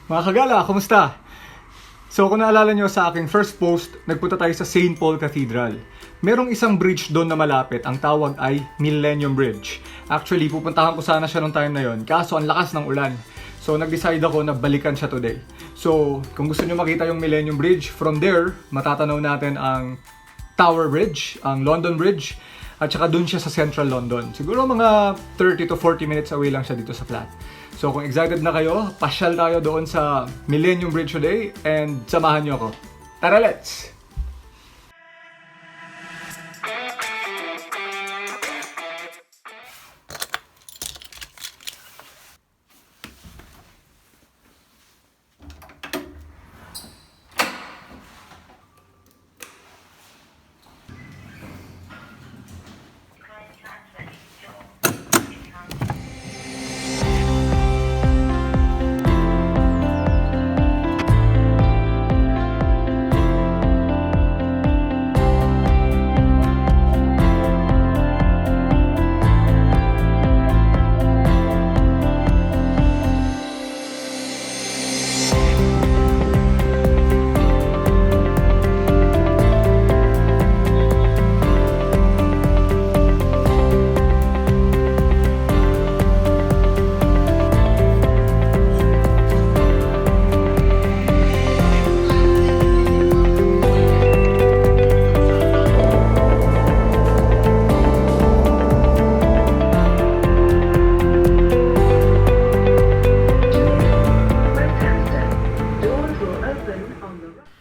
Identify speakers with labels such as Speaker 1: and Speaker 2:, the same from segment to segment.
Speaker 1: Mga kagala, kumusta? So kung naalala nyo sa aking first post, nagpunta tayo sa St. Paul Cathedral. Merong isang bridge doon na malapit, ang tawag ay Millennium Bridge. Actually, pupuntahan ko sana siya nung time na yon, kaso ang lakas ng ulan. So nag-decide ako na balikan siya today. So kung gusto nyo makita yung Millennium Bridge, from there, matatanaw natin ang Tower Bridge, ang London Bridge, at saka dun siya sa Central London. Siguro mga 30 to 40 minutes away lang siya dito sa flat. So kung excited na kayo, pasyal tayo doon sa Millennium Bridge today and samahan niyo ako. Tara, let's!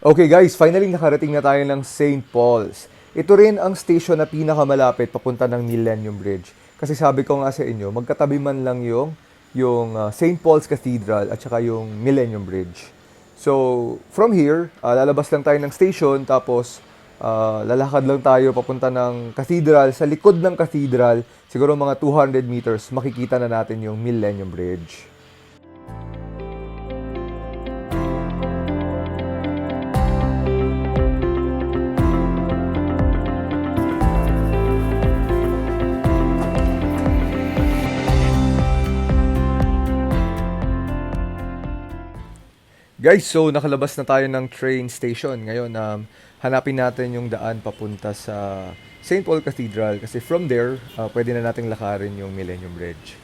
Speaker 1: Okay guys, finally nakarating na tayo ng St. Paul's. Ito rin ang station na pinakamalapit papunta ng Millennium Bridge. Kasi sabi ko nga sa inyo, magkatabi man lang yung St. Paul's Cathedral at saka yung Millennium Bridge. So, from here, lalabas lang tayo ng station tapos lalakad lang tayo papunta ng cathedral. Sa likod ng cathedral, siguro mga 200 meters, makikita na natin yung Millennium Bridge. Guys, so nakalabas na tayo ng train station. Ngayon, hanapin natin yung daan papunta sa St. Paul Cathedral kasi from there, pwede na nating lakarin yung Millennium Bridge.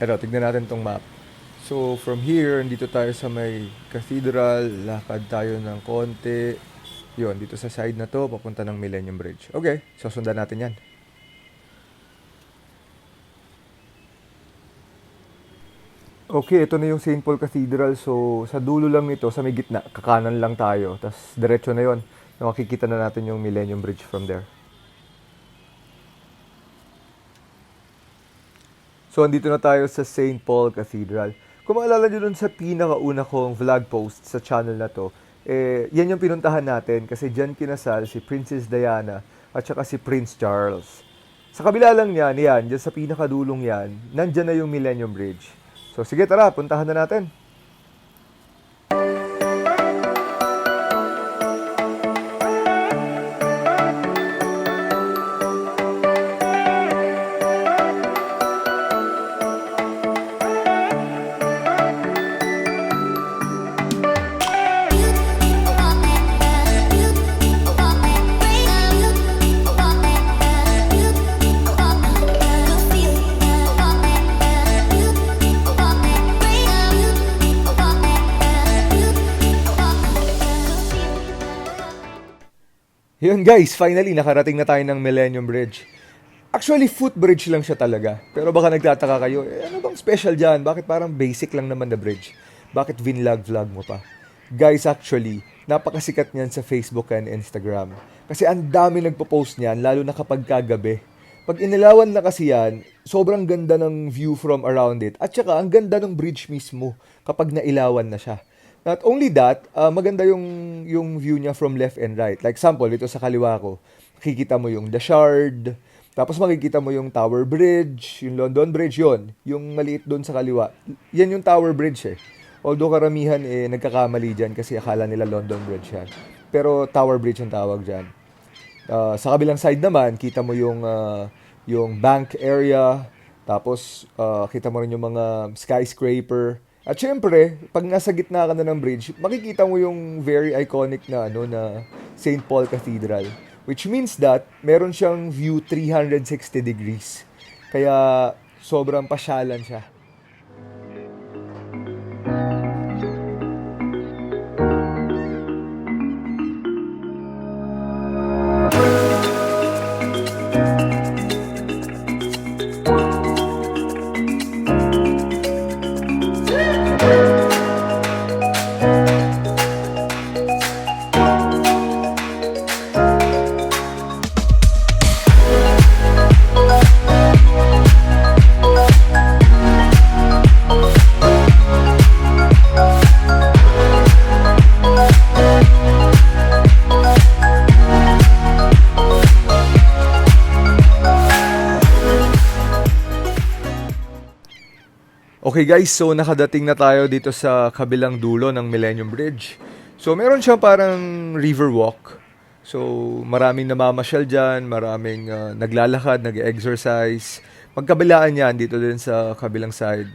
Speaker 1: Pero, tignan natin tong map. So, from here, dito tayo sa may cathedral, lakad tayo ng konti. Yun, dito sa side na to, papunta ng Millennium Bridge. Okay, so sundan natin yan. Okay, ito na yung St. Paul Cathedral. So, sa dulo lang nito, sa may gitna, kakanan lang tayo. Tapos, diretso na yon. Makikita na natin yung Millennium Bridge from there. So, andito na tayo sa St. Paul Cathedral. Kung maalala nyo dun sa pinakauna kong vlog post sa channel na to, yan yung pinuntahan natin kasi dyan kinasal si Princess Diana at saka si Prince Charles. Sa kabila lang yan, dyan sa pinakadulong yan, nandyan na yung Millennium Bridge. So sige, tara, puntahan na natin. Yun guys, finally nakarating na tayo ng Millennium Bridge. Actually, footbridge lang siya talaga. Pero baka nagtataka kayo, ano bang special dyan? Bakit parang basic lang naman na bridge? Bakit vinlog-vlog mo pa? Guys, actually, napakasikat niyan sa Facebook and Instagram. Kasi ang dami nagpo-post niyan, lalo na kapag kagabi. Pag inilawan na kasi yan, sobrang ganda ng view from around it. At saka, ang ganda ng bridge mismo kapag nailawan na siya. Not only that, maganda yung view niya from left and right. Like example, dito sa kaliwa ko, makikita mo yung The Shard, tapos makikita mo yung Tower Bridge, yung London Bridge, yon, yung maliit doon sa kaliwa. Yan yung Tower Bridge eh. Although karamihan nagkakamali dyan kasi akala nila London Bridge yan. Pero Tower Bridge ang tawag dyan. Sa kabilang side naman, kita mo yung bank area, Tapos, kita mo rin yung mga skyscraper. At syempre, pag nasa gitna ka na ng bridge, makikita mo yung very iconic na, na St. Paul Cathedral. Which means that, meron siyang view 360 degrees. Kaya, sobrang pasyalan siya. Okay guys, so nakadating na tayo dito sa kabilang dulo ng Millennium Bridge. So meron siyang parang river walk. So maraming namamasyal dyan, maraming naglalakad, nag-exercise. Magkabilaan yan dito din sa kabilang side.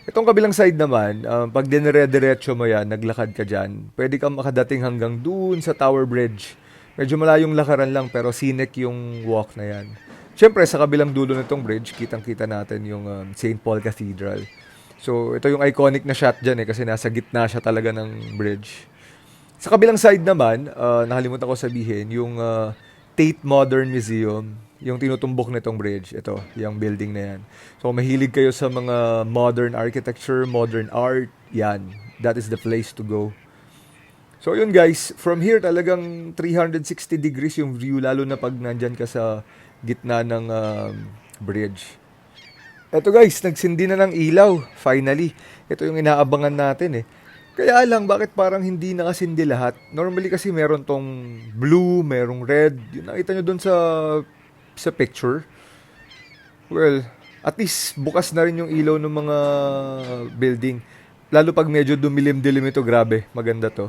Speaker 1: Itong kabilang side naman, pag dinire-diretso mo yan, naglakad ka dyan, pwede kang makadating hanggang dun sa Tower Bridge. Medyo malayong lakaran lang pero scenic yung walk na yan. Siyempre, sa kabilang dulo nitong bridge, kitang-kita natin yung St. Paul Cathedral. So, ito yung iconic na shot dyan kasi nasa gitna siya talaga ng bridge. Sa kabilang side naman, nakalimutan ko sabihin, yung Tate Modern Museum, yung tinutumbok nitong bridge. Ito, yung building na yan. So, mahilig kayo sa mga modern architecture, modern art, yan. That is the place to go. So, yun guys, from here talagang 360 degrees yung view, lalo na pag nandyan ka sa gitna ng bridge. Eto guys, nagsindi na ng ilaw, finally. Ito yung inaabangan natin eh. Kaya lang, bakit parang hindi nakasindi lahat? Normally kasi meron tong blue, merong red. Yun nakita nyo dun sa picture. Well, at least bukas na rin yung ilaw ng mga building. Lalo pag medyo dumilim-dilim ito, grabe, maganda to.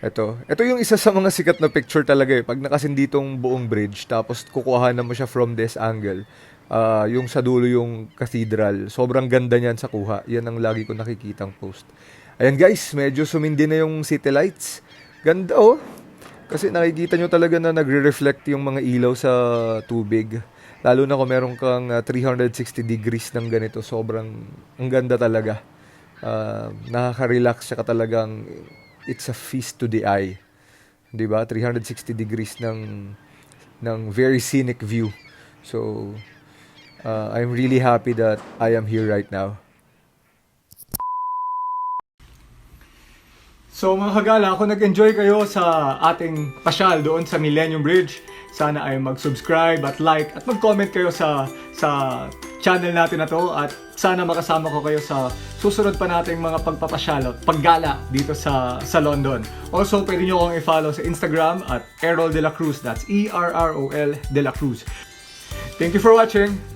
Speaker 1: Ito yung isa sa mga sikat na picture talaga eh. Pag nakasindi tong buong bridge, tapos kukuhanan mo siya from this angle. Yung sa dulo yung cathedral. Sobrang ganda niyan sa kuha. Yan ang lagi ko nakikitang post. Ayan guys, medyo sumindi na yung city lights. Ganda oh. Kasi nakikita nyo talaga na nagre-reflect yung mga ilaw sa tubig. Lalo na kung meron kang 360 degrees ng ganito. Sobrang ang ganda talaga. Nakaka-relax siya ka talagang it's a feast to the eye. 'Di ba? 360 degrees ng very scenic view. So I'm really happy that I am here right now. So mga kagala, kung nag-enjoy kayo sa ating pasyal doon sa Millennium Bridge, sana ay mag-subscribe at like at mag-comment kayo sa channel natin na to at sana makasama ko kayo sa susunod pa nating mga pagpapasyal at paggala dito sa London. Also, pwede nyo akong i-follow sa Instagram at Errol De La Cruz. That's E-R-R-O-L De La Cruz. Thank you for watching!